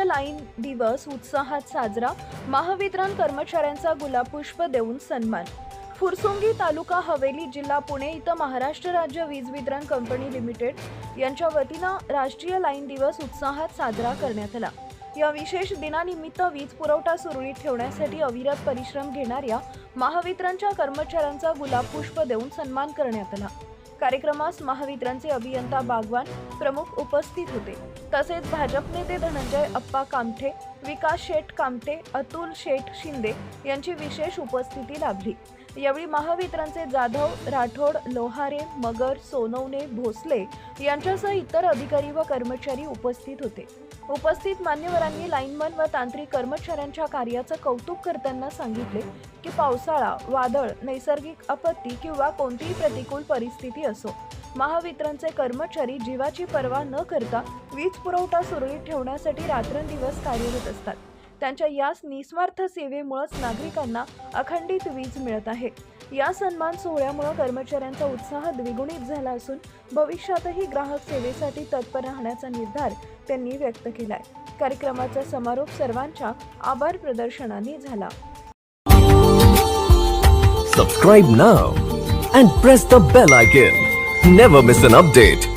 राष्ट्रीय लाईन दिवस उत्साहात साजरा, महावितरण कर्मचाऱ्यांचा गुलाबपुष्प देऊन सन्मान। फुरसुंगी तालुका हवेली जिल्हा पुणे इथं महाराष्ट्र राज्य वीज वितरण कंपनी लिमिटेड यांच्या वतीनं राष्ट्रीय लाईन दिवस उत्साहात साजरा करण्यात आला। या विशेष दिनानिमित्त वीज पुरवठा सुरळीत ठेवण्यासाठी अविरत परिश्रम घेणाऱ्या महावितरणच्या कर्मचाऱ्यांचा गुलाबपुष्प देऊन सन्मान करण्यात आला। कार्यक्रमास महावितरणचे अभियंता बागवान प्रमुख उपस्थित होते। तसेच भाजप नेते धनंजय अप्पा कामठे, विकास शेठ कामठे, अतुल शेठ शिंदे यांची विशेष उपस्थिती लाभली। यावेळी महावितरणचे जाधव, राठोड, लोहारे, मगर, सोनवणे, भोसले यांच्यासह इतर अधिकारी व कर्मचारी उपस्थित होते। उपस्थित मान्यवरांनी लाईनमन व तांत्रिक कर्मचाऱ्यांच्या कार्याचं कौतुक करताना सांगितले की पावसाळा, वादळ, नैसर्गिक आपत्ती किंवा कोणतीही प्रतिकूल परिस्थिती असो, महावितरणचे कर्मचारी जीवाची पर्वा न करता वीज पुरवठा सुरळीत ठेवण्यासाठी रात्रंदिवस कार्यरत असतात। त्यांच्या या निस्वार्थ सेवेमुळेच नागरिकांना अखंडित वीज मिळत आहे। या सन्मान सोहळ्यामुळे कर्मचाऱ्यांचा उत्साह द्विगुणित झाला असून भविष्यातही ग्राहक सेवेसाठी तत्पर राहण्याचा निर्धार त्यांनी व्यक्त केलाय। कार्यक्रमाचा समारोप सर्वांच्या आभार प्रदर्शनाने झाला। Subscribe now and press the bell icon. Never miss an update.